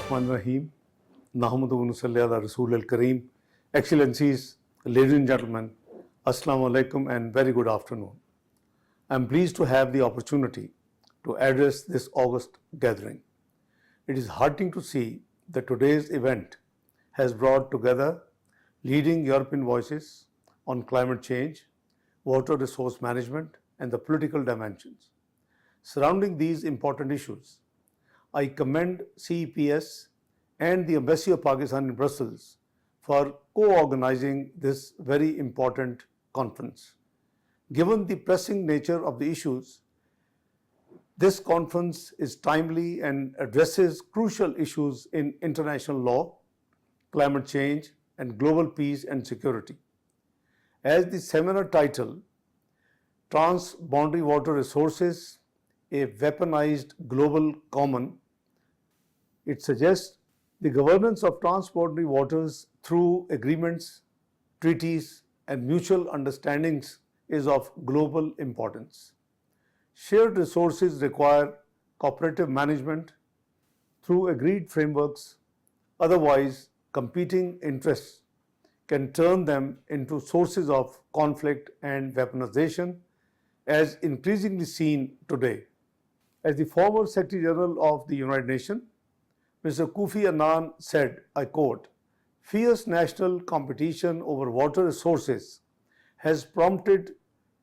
Bismillahirrahmanirrahim. Nahmaduhu wa nusalli ala Rasul al-Kareem. Excellencies, ladies and gentlemen, Assalamu alaikum and very good afternoon. I am pleased to have the opportunity to address this August gathering. It is heartening to see that today's event has brought together leading European voices on climate change, water resource management, and the political dimensions. Surrounding these important issues, I commend CEPS and the Embassy of Pakistan in Brussels for co-organizing this very important conference. Given the pressing nature of the issues, this conference is timely and addresses crucial issues in international law, climate change, and global peace and security. As the seminar title, Transboundary Water Resources, a Weaponized Global Common, it suggests the governance of transboundary waters through agreements, treaties, and mutual understandings is of global importance. Shared resources require cooperative management through agreed frameworks, otherwise competing interests can turn them into sources of conflict and weaponization, as increasingly seen today. As the former Secretary General of the United Nations, Mr. Kofi Annan said, I quote, "Fierce national competition over water resources has prompted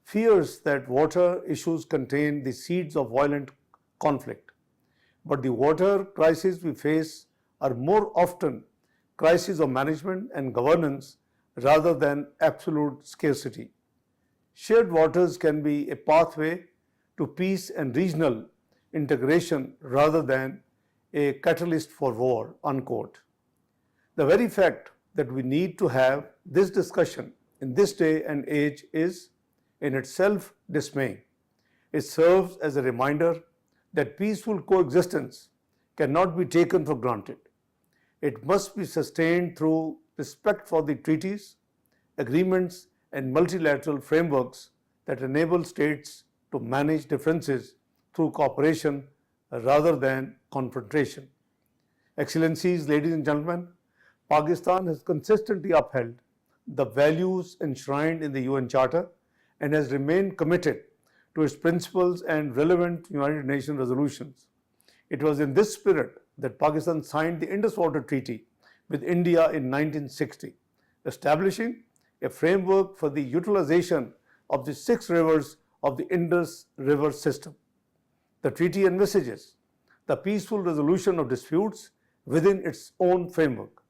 fears that water issues contain the seeds of violent conflict. But the water crises we face are more often crises of management and governance rather than absolute scarcity. Shared waters can be a pathway to peace and regional integration rather than a catalyst for war," unquote. The very fact that we need to have this discussion in this day and age is in itself dismaying. It serves as a reminder that peaceful coexistence cannot be taken for granted. It must be sustained through respect for the treaties, agreements, and multilateral frameworks that enable states to manage differences through cooperation rather than confrontation. Excellencies, ladies and gentlemen, Pakistan has consistently upheld the values enshrined in the UN Charter and has remained committed to its principles and relevant United Nations resolutions. It was in this spirit that Pakistan signed the Indus Water Treaty with India in 1960, establishing a framework for the utilization of the 6 rivers of the Indus River system. The treaty envisages the peaceful resolution of disputes within its own framework.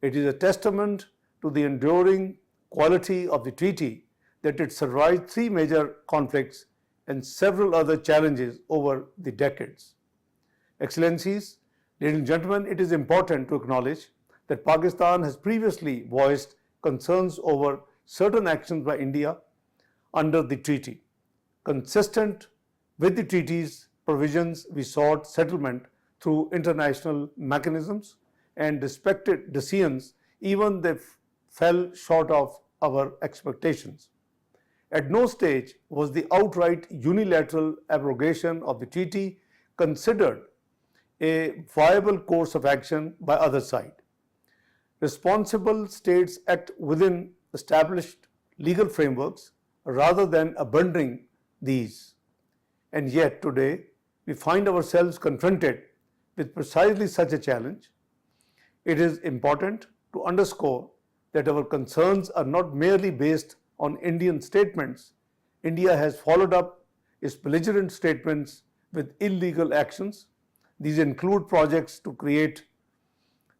It is a testament to the enduring quality of the treaty that it survived 3 major conflicts and several other challenges over the decades. Excellencies, ladies and gentlemen, it is important to acknowledge that Pakistan has previously voiced concerns over certain actions by India under the treaty. Consistent with the treaty's provisions, we sought settlement through international mechanisms and respected decisions even they fell short of our expectations. At no stage was the outright unilateral abrogation of the treaty considered a viable course of action by either side. Responsible states act within established legal frameworks rather than abandoning these. And yet today, we find ourselves confronted with precisely such a challenge. It is important to underscore that our concerns are not merely based on Indian statements. India has followed up its belligerent statements with illegal actions. These include projects to create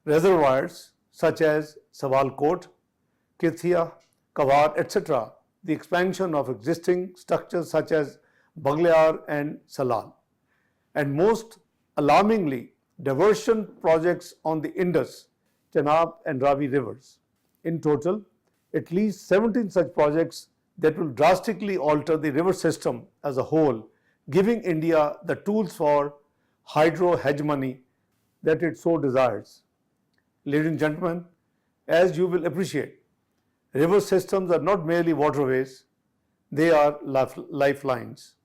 reservoirs such as Sawalkot, Kithia, Kawar, etc., the expansion of existing structures such as Baglayar and Salal, and most alarmingly, diversion projects on the Indus, Chenab and Ravi rivers. In total, at least 17 such projects that will drastically alter the river system as a whole, giving India the tools for hydro hegemony that it so desires. Ladies and gentlemen, as you will appreciate, river systems are not merely waterways, they are lifelines.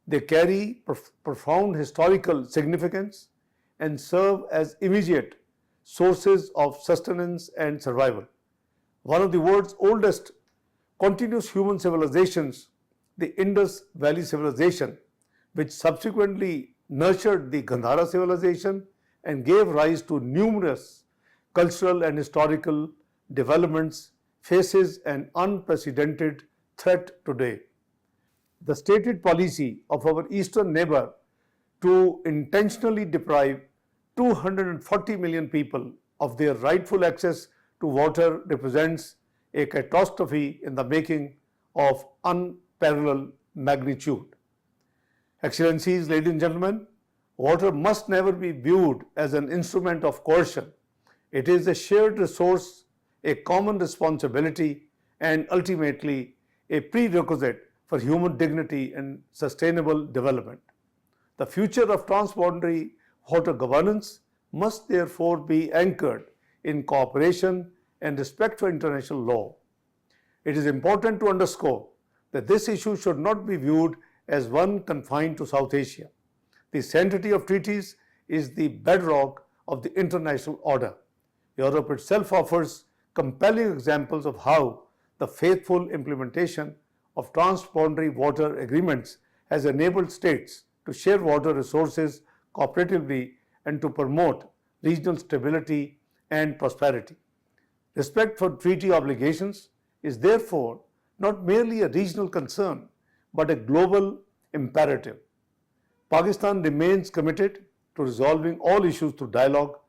They carry profound historical significance and serve as immediate sources of sustenance and survival. One of the world's oldest continuous human civilizations, the Indus Valley Civilization, which subsequently nurtured the Gandhara civilization and gave rise to numerous cultural and historical developments, faces an unprecedented threat today. The stated policy of our eastern neighbor to intentionally deprive 240 million people of their rightful access to water represents a catastrophe in the making of unparalleled magnitude. Excellencies, ladies and gentlemen, water must never be viewed as an instrument of coercion. It is a shared resource, a common responsibility, and ultimately a prerequisite for human dignity and sustainable development. The future of transboundary water governance must therefore be anchored in cooperation and respect for international law. It is important to underscore that this issue should not be viewed as one confined to South Asia. The sanctity of treaties is the bedrock of the international order. Europe itself offers compelling examples of how the faithful implementation of transboundary water agreements has enabled states to share water resources cooperatively and to promote regional stability and prosperity. Respect for treaty obligations is therefore not merely a regional concern, but a global imperative. Pakistan remains committed to resolving all issues through dialogue,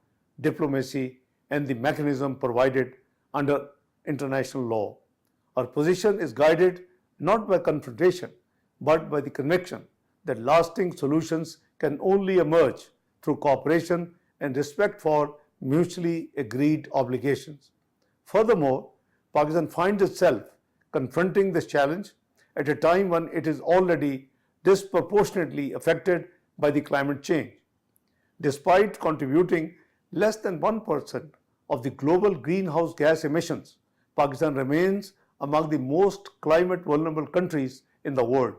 diplomacy, and the mechanism provided under international law. Our position is guided not by confrontation, but by the conviction that lasting solutions can only emerge through cooperation and respect for mutually agreed obligations. Furthermore, Pakistan finds itself confronting this challenge at a time when it is already disproportionately affected by the climate change. Despite contributing less than 1% of the global greenhouse gas emissions, Pakistan remains among the most climate vulnerable countries in the world.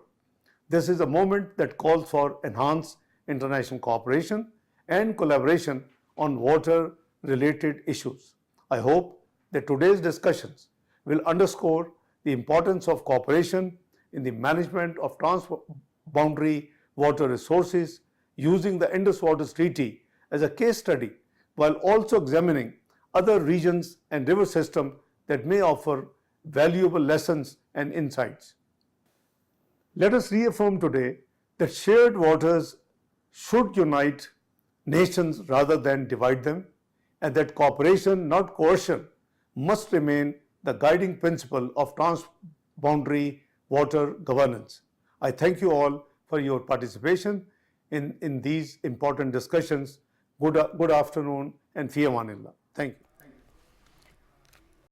This is a moment that calls for enhanced international cooperation and collaboration on water-related issues. I hope that today's discussions will underscore the importance of cooperation in the management of transboundary water resources, using the Indus Waters Treaty as a case study, while also examining other regions and river systems that may offer valuable lessons and insights. Let us reaffirm today that shared waters should unite nations rather than divide them, and that cooperation, not coercion, must remain the guiding principle of transboundary water governance. I thank you all for your participation in these important discussions. Good afternoon and fi amanillah. Thank you.